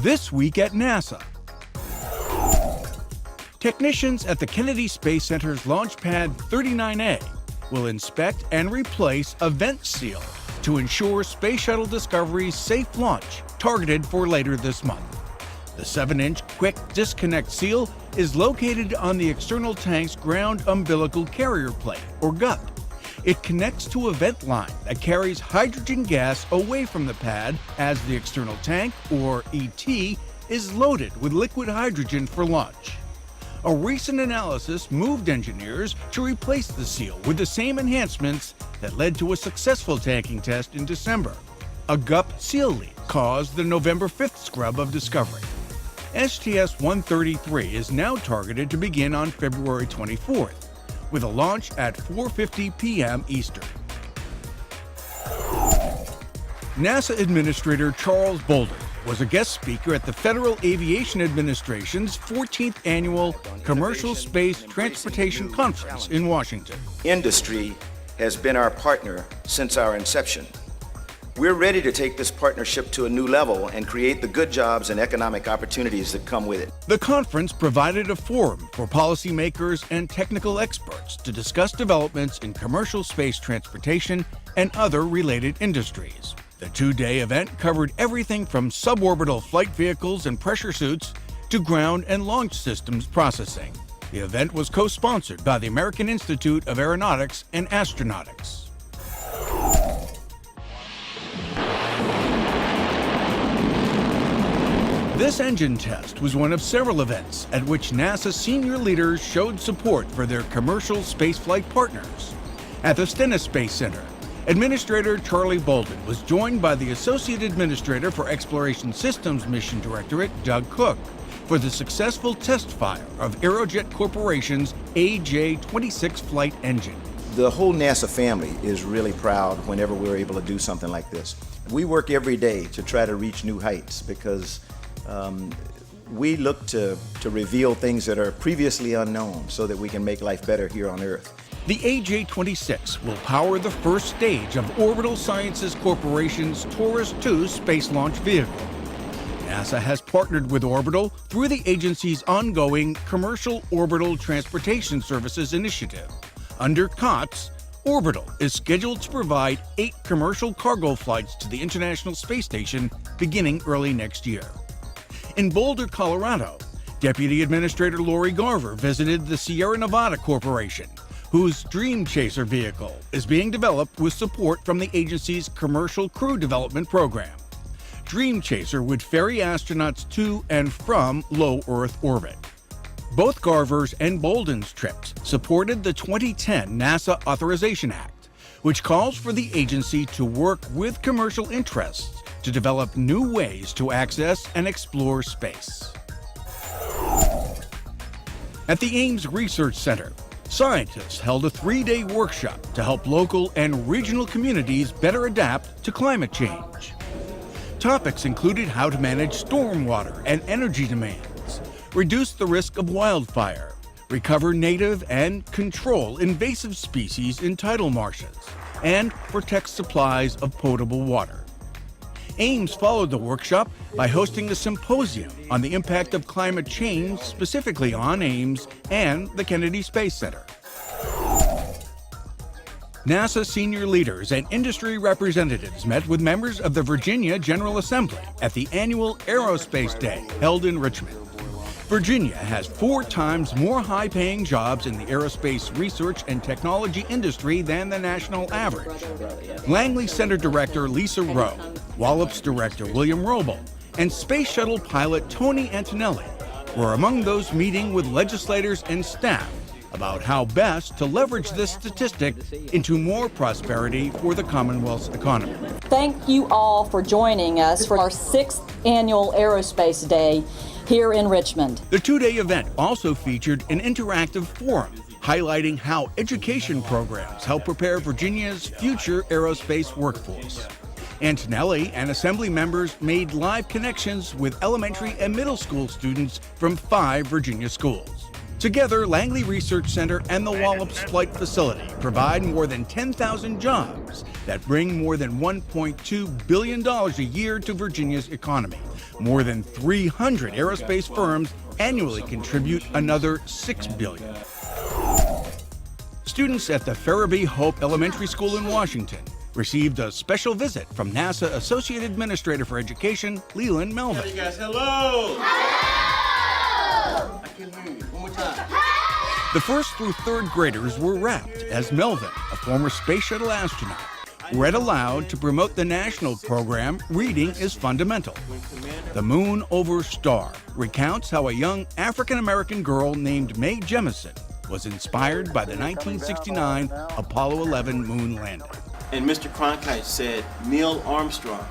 This week at NASA. Technicians at the Kennedy Space Center's Launch Pad 39A will inspect and replace a vent seal to ensure Space Shuttle Discovery's safe launch, targeted for later this month. The 7-inch quick disconnect seal is located on the external tank's ground umbilical carrier plate, or gut. It connects to a vent line that carries hydrogen gas away from the pad as the external tank, or ET, is loaded with liquid hydrogen for launch. A recent analysis moved engineers to replace the seal with the same enhancements that led to a successful tanking test in December. A GUP seal leak caused the November 5th scrub of Discovery. STS-133 is now targeted to begin on February 24th, with a launch at 4:50 p.m. Eastern. NASA Administrator Charles Bolden was a guest speaker at the Federal Aviation Administration's 14th Annual Commercial Space Transportation Conference in Washington. Industry has been our partner since our inception. We're ready to take this partnership to a new level and create the good jobs and economic opportunities that come with it. The conference provided a forum for policymakers and technical experts to discuss developments in commercial space transportation and other related industries. The two-day event covered everything from suborbital flight vehicles and pressure suits to ground and launch systems processing. The event was co-sponsored by the American Institute of Aeronautics and Astronautics. This engine test was one of several events at which NASA senior leaders showed support for their commercial spaceflight partners. At the Stennis Space Center, Administrator Charlie Bolden was joined by the Associate Administrator for Exploration Systems Mission Directorate, Doug Cook, for the successful test fire of Aerojet Corporation's AJ-26 flight engine. The whole NASA family is really proud whenever we're able to do something like this. We work every day to try to reach new heights because we look to reveal things that are previously unknown so that we can make life better here on Earth. The AJ-26 will power the first stage of Orbital Sciences Corporation's Taurus II space launch vehicle. NASA has partnered with Orbital through the agency's ongoing Commercial Orbital Transportation Services Initiative. Under COTS, Orbital is scheduled to provide 8 commercial cargo flights to the International Space Station beginning early next year. In Boulder, Colorado, Deputy Administrator Lori Garver visited the Sierra Nevada Corporation, whose Dream Chaser vehicle is being developed with support from the agency's Commercial Crew Development Program. Dream Chaser would ferry astronauts to and from low Earth orbit. Both Garver's and Bolden's trips supported the 2010 NASA Authorization Act, which calls for the agency to work with commercial interests to develop new ways to access and explore space. At the Ames Research Center, scientists held a 3-day workshop to help local and regional communities better adapt to climate change. Topics included how to manage stormwater and energy demands, reduce the risk of wildfire, recover native and control invasive species in tidal marshes, and protect supplies of potable water. Ames followed the workshop by hosting a symposium on the impact of climate change, specifically on Ames and the Kennedy Space Center. NASA senior leaders and industry representatives met with members of the Virginia General Assembly at the annual Aerospace Day held in Richmond. Virginia has 4 times more high-paying jobs in the aerospace research and technology industry than the national average. Langley Center Director Lisa Rowe, Wallops Director William Roble, and Space Shuttle pilot Tony Antonelli were among those meeting with legislators and staff about how best to leverage this statistic into more prosperity for the Commonwealth's economy. Thank you all for joining us for our 6th annual Aerospace Day here in Richmond. The 2-day event also featured an interactive forum highlighting how education programs help prepare Virginia's future aerospace workforce. Antonelli and Assembly members made live connections with elementary and middle school students from 5 Virginia schools. Together, Langley Research Center and the Wallops Flight Facility provide more than 10,000 jobs that bring more than $1.2 billion a year to Virginia's economy. More than 300 aerospace firms annually contribute another $6 billion. Students at the Farabee Hope Elementary School in Washington received a special visit from NASA Associate Administrator for Education, Leland Melvin. Hey guys, hello! Hello! I can hear you. One more time. The first through third graders were wrapped as Melvin, a former space shuttle astronaut, read aloud to promote the national program Reading is Fundamental. The Moon Over Star recounts how a young African-American girl named Mae Jemison was inspired by the 1969 Apollo 11 moon landing. And Mr. Cronkite said, Neil Armstrong,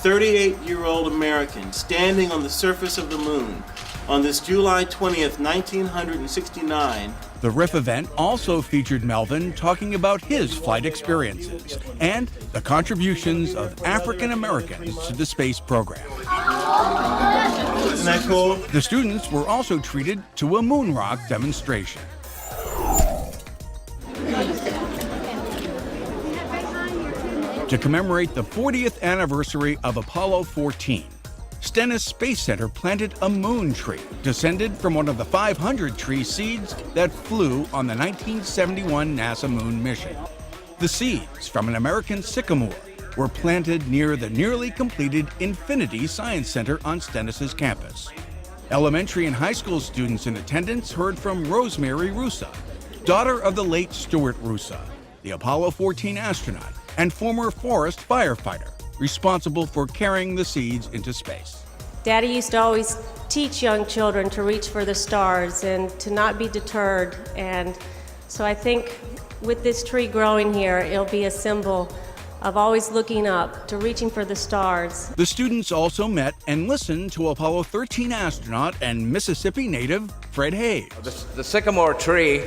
38-year-old American standing on the surface of the moon on this July 20th, 1969. The RIF event also featured Melvin talking about his flight experiences and the contributions of African Americans to the space program. Isn't that cool? The students were also treated to a moon rock demonstration. To commemorate the 40th anniversary of Apollo 14, Stennis Space Center planted a moon tree descended from one of the 500 tree seeds that flew on the 1971 NASA moon mission. The seeds from an American sycamore were planted near the nearly completed Infinity Science Center on Stennis's campus. Elementary and high school students in attendance heard from Rosemary Russa, daughter of the late Stuart Russa, the Apollo 14 astronaut and former forest firefighter, responsible for carrying the seeds into space. Daddy used to always teach young children to reach for the stars and to not be deterred. And so I think with this tree growing here, it'll be a symbol of always looking up, to reaching for the stars. The students also met and listened to Apollo 13 astronaut and Mississippi native Fred Hayes. The sycamore tree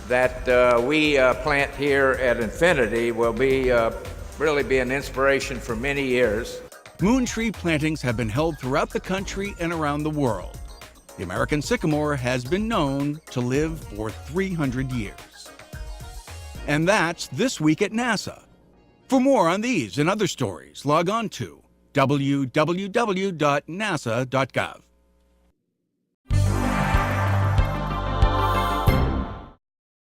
that we plant here at Infinity will really be an inspiration for many years. Moon tree plantings have been held throughout the country and around the world. The American sycamore has been known to live for 300 years. And that's This Week at NASA. For more on these and other stories, log on to www.nasa.gov.